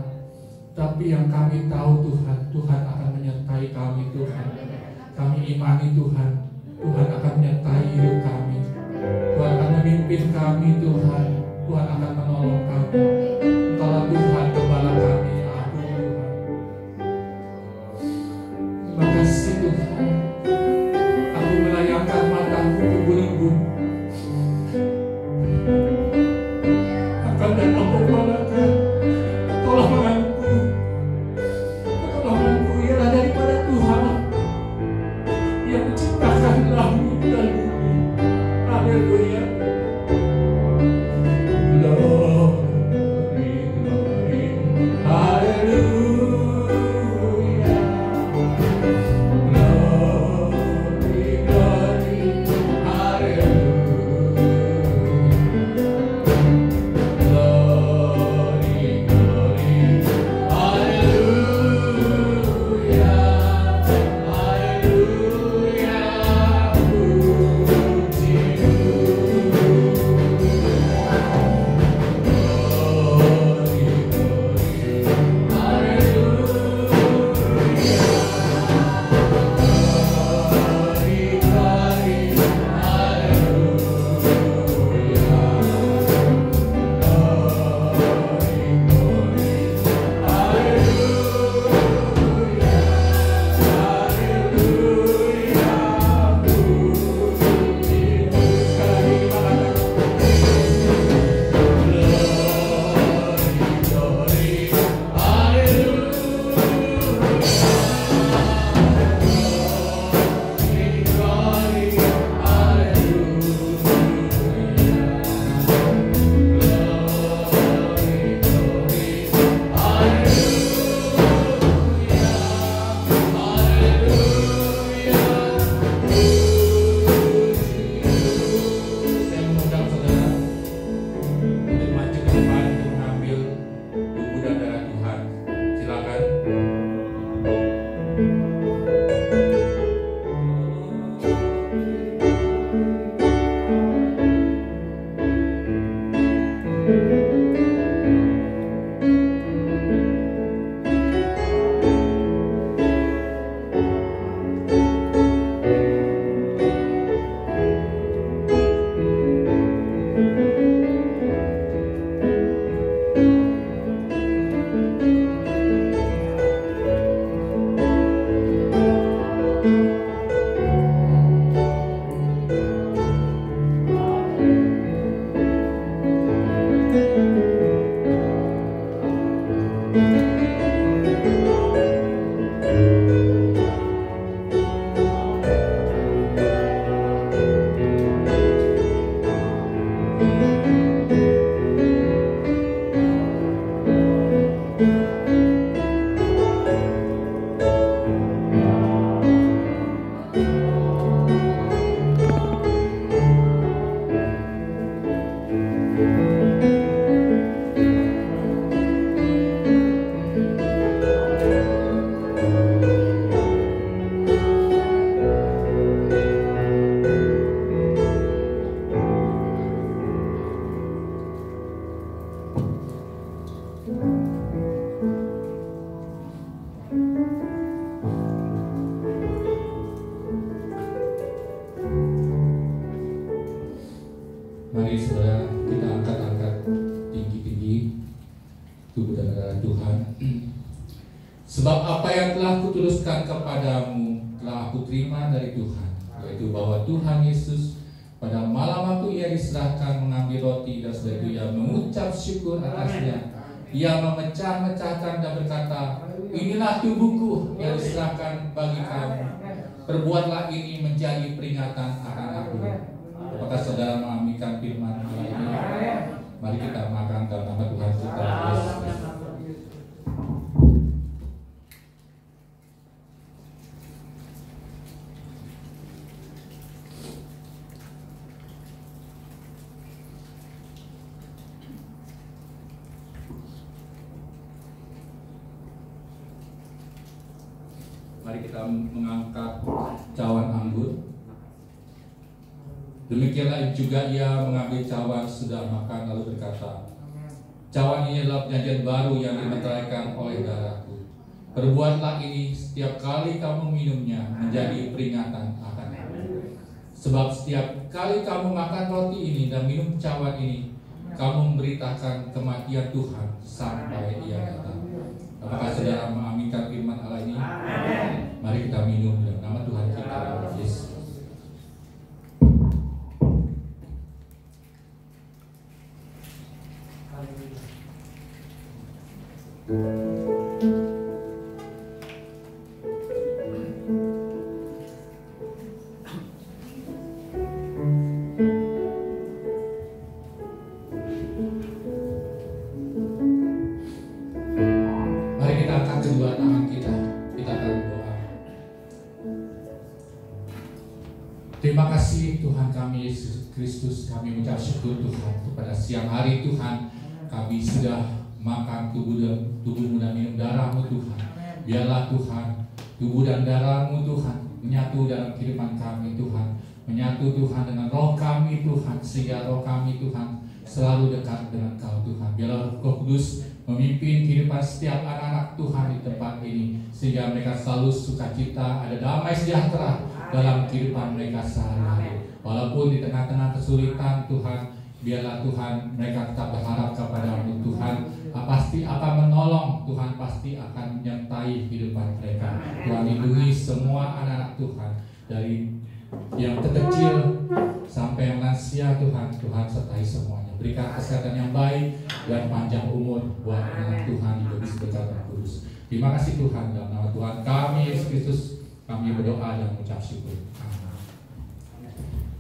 Tapi yang kami tahu Tuhan, Tuhan akan menyertai kami Tuhan. Kami imani Tuhan, Tuhan akan menyertai hidup kami. Tuhan akan memimpin kami Tuhan, Tuhan akan menolong kami. Engkaulah Tuhan gembala kami, aku Tuhan. Terima kasih Tuhan. Aku melayangkan mataku ke gunung-gunung. Akan datang kepadaku pertolonganku. Pertolonganku ialah daripada Tuhan yang menciptakan langit dan bumi. Haleluya. Glory, glory, haleluya. Glory, glory, haleluya. Glory, glory, haleluya. Haleluya, puji Mari saudara kita angkat tinggi-tinggi tubuh dan darah Tuhan. Sebab apa yang telah kutuliskan kepadamu telah aku terima dari Tuhan, yaitu bahwa Tuhan Yesus pada malam waktu ia diserahkan mengambil roti dan setelah itu ia mengucap syukur atasnya. Ia memecah-mecahkan dan berkata, inilah tubuhku yang diserahkan bagi kamu. Perbuatlah ini menjadi peringatan akan aku. Apakah saudara mengaminkan firman Allah ini? Mari kita makan dalam nama Tuhan kita Yesus. Mari kita mengangkat cawan anggur. Demikianlah juga ia mengambil cawan sudah makan lalu berkata, cawan ini adalah perjanjian baru yang dimeteraikan oleh darahku. Perbuatlah ini setiap kali kamu minumnya menjadi peringatan akan aku. Sebab setiap kali kamu makan roti ini dan minum cawan ini, kamu memberitakan kematian Tuhan sampai Ia datang. Apakah saudara mengaminkan firman Allah ini? Mari kita minum dalam nama Tuhan kita Yesus. Kedua tangan kita akan berdoa. Terima kasih Tuhan kami Yesus Kristus, kami mengucap syukur Tuhan kepada siang hari Tuhan kami sudah makan tubuhmu dan minum darahmu Tuhan. Biarlah Tuhan tubuh dan darahmu Tuhan menyatu dalam kehidupan kami Tuhan, menyatu Tuhan dengan roh kami Tuhan, sehingga roh kami Tuhan selalu dekat dengan Kau Tuhan. Biarlah Roh Kudus memimpin kehidupan setiap anak-anak Tuhan di tempat ini, sehingga mereka selalu sukacita, ada damai sejahtera dalam kehidupan mereka sehari-hari. Walaupun di tengah-tengah kesulitan Tuhan, biarlah Tuhan mereka tetap berharap kepada-Mu Tuhan. Pasti akan menolong Tuhan, pasti akan menyertai kehidupan mereka. Tuhan lindungi semua anak-anak Tuhan, dari yang terkecil sampai yang lansia Tuhan. Tuhan sertai semuanya. Berikan kesehatan yang baik dan panjang umur buat anak Tuhan juga bisa berkat kudus. Terima kasih Tuhan, dalam nama Tuhan kami Yesus Kristus kami berdoa dan mengucap syukur. Amin.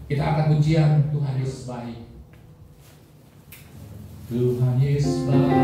Kita akan pujian Tuhan Yesus baik. Tuhan Yesus baik.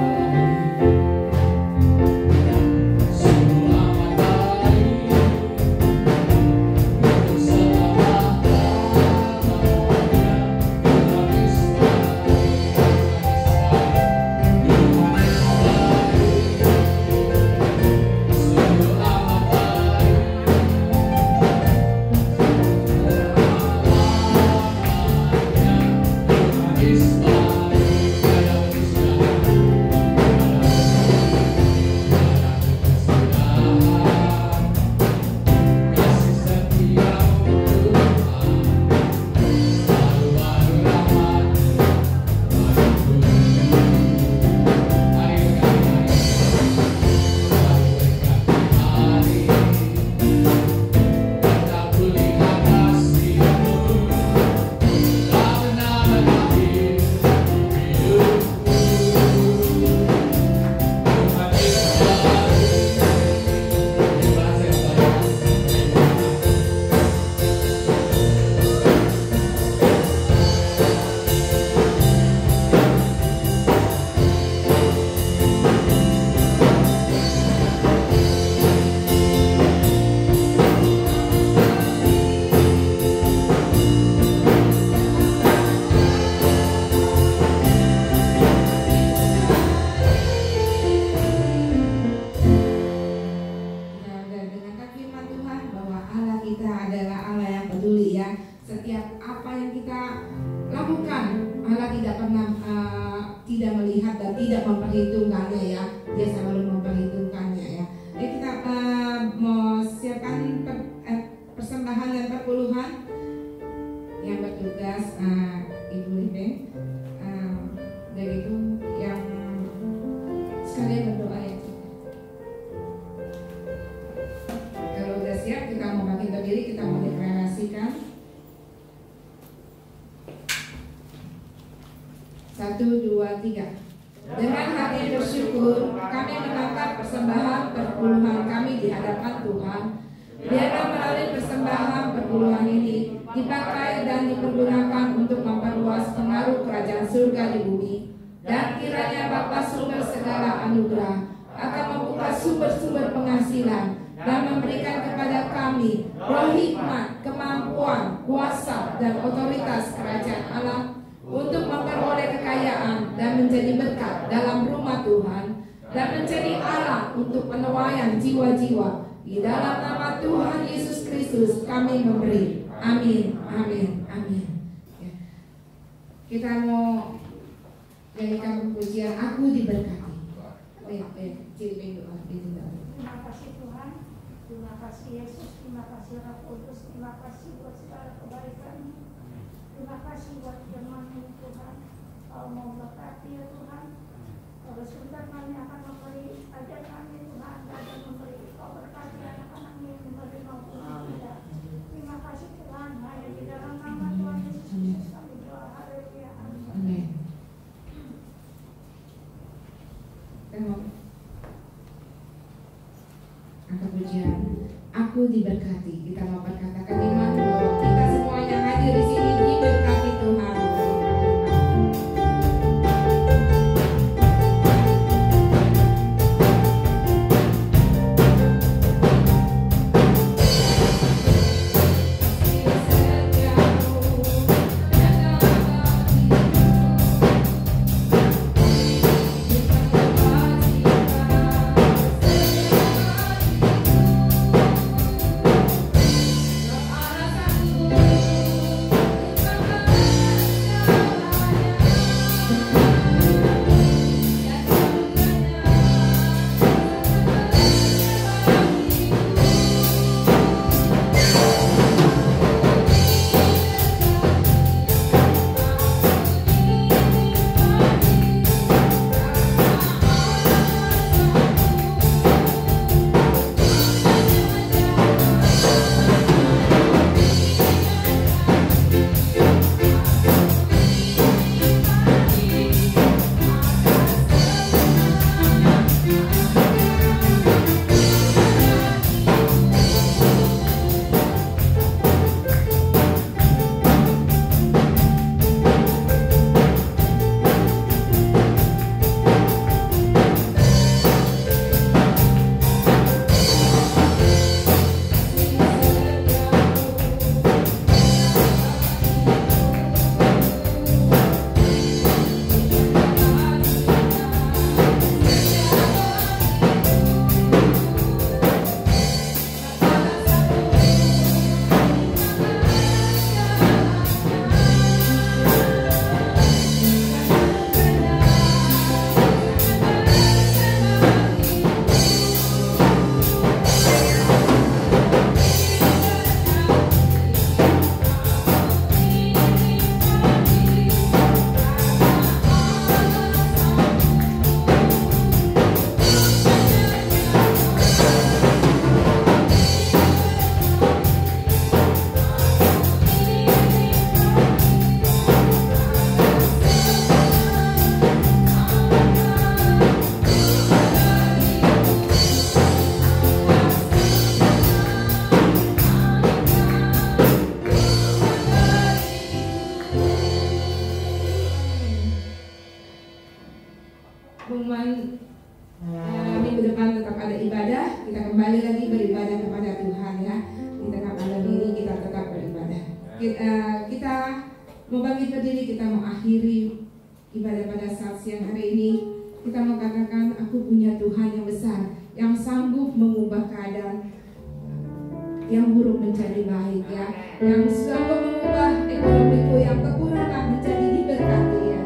Jiwa-jiwa di dalam nama Tuhan Yesus Kristus kami memberi. Amin, amin, amin. Kita mau nyanyikan pujian Aku Diberkati. Ciri doa. Terima kasih Tuhan, terima kasih Yesus, terima kasih Roh Kudus, terima kasih buat segala kebaikan. Terima kasih buat firman-Mu Tuhan. Kau mau berkati ya Tuhan. Kalau sebentar kami akan memberi ajar kami Tuhan, dan memberi Kau berkati anak-anak-Mu memberi maupun tidak. Terima kasih Tuhan, hanya di dalam nama Tuhan Yesus Kristus kami doa. Haleluya. Amin. Angkat pujian Aku Diberkati. Kita mau berkatakan iman bahwa kita semuanya hadir di sini diberkati Tuhan. Minggu depan tetap ada ibadah. Kita kembali lagi beribadah kepada Tuhan ya. Di tengah malam ini kita tetap beribadah. Kita mau bangkit berdiri, kita mau akhiri ibadah pada saat siang hari ini. Kita mau katakan, aku punya Tuhan yang besar, yang sanggup mengubah keadaan yang buruk menjadi baik ya, yang sanggup mengubah ekonomiku yang kekurangan menjadi diberkati ya.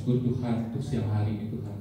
syukur Tuhan untuk siang hari ini Tuhan.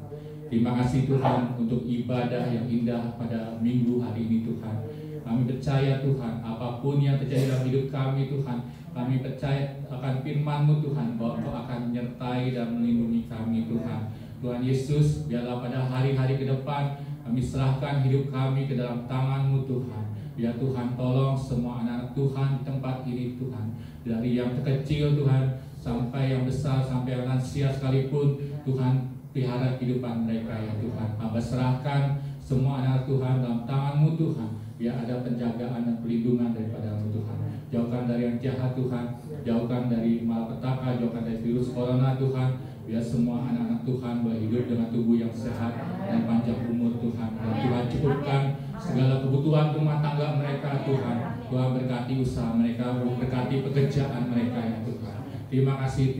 Terima kasih Tuhan untuk ibadah yang indah pada minggu hari ini Tuhan. Kami percaya Tuhan, apapun yang terjadi dalam hidup kami Tuhan, kami percaya akan firman-Mu Tuhan, bahwa Engkau akan menyertai dan melindungi kami Tuhan. Tuhan Yesus, biarlah pada hari-hari ke depan kami serahkan hidup kami ke dalam tangan-Mu Tuhan. Biar Tuhan tolong semua anak-anak Tuhan di tempat ini Tuhan, dari yang terkecil Tuhan sampai yang besar, sampai yang lansia sekalipun Tuhan, pelihara kehidupan mereka ya Tuhan. Hamba serahkan semua anak Tuhan dalam tangan-Mu Tuhan. Biar ada penjagaan dan pelindungan daripada-Mu Tuhan. Jauhkan dari yang jahat Tuhan, jauhkan dari malapetaka, jauhkan dari virus corona Tuhan. Biar semua anak-anak Tuhan boleh hidup dengan tubuh yang sehat dan panjang umur Tuhan. Dan Tuhan cukupkan segala kebutuhan rumah tangga mereka Tuhan. Tuhan berkati usaha mereka, berkati pekerjaan mereka ya Tuhan. Terima kasih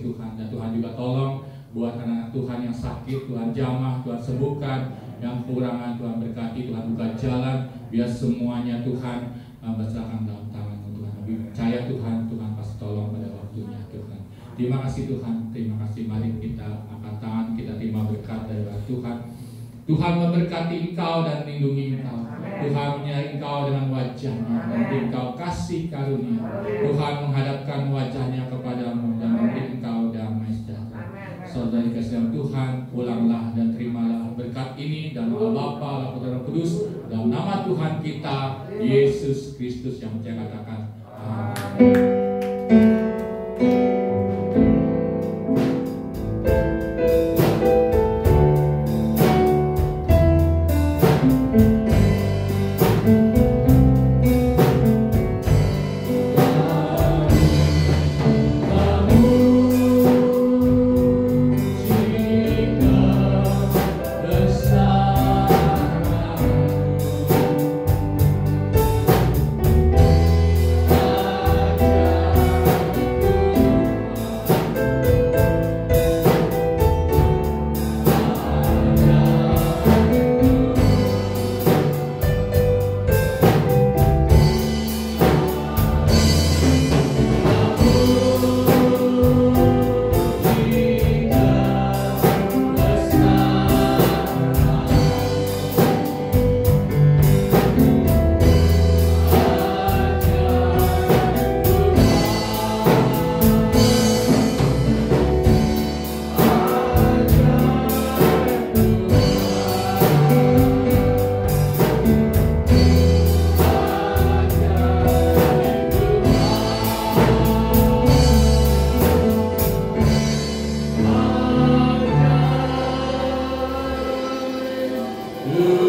Tuhan. Dan Tuhan juga tolong buat anak-anak Tuhan yang sakit, Tuhan jamah, Tuhan sembuhkan. Yang kekurangan Tuhan berkati, Tuhan buka jalan. Biar semuanya Tuhan berserahkan dalam tangan-Mu Tuhan. Kami percaya Tuhan, Tuhan pasti tolong pada waktunya Tuhan. Terima kasih Tuhan, terima kasih. Mari kita angkat tangan, kita terima berkat dari Tuhan. Tuhan memberkati Engkau dan melindungi Engkau. Tuhan menyertai Engkau dengan wajah-Nya dan memberi Engkau kasih karunia. Tuhan menghadapkan wajah-Nya kepadamu dan memberi Engkau damai sejahtera. Saudara dikasihi Tuhan, pulanglah dan terimalah berkat ini dalam nama Bapa, Allah Putra dan Roh Kudus, dalam nama Tuhan kita Yesus Kristus yang percaya katakan amin. Ooh.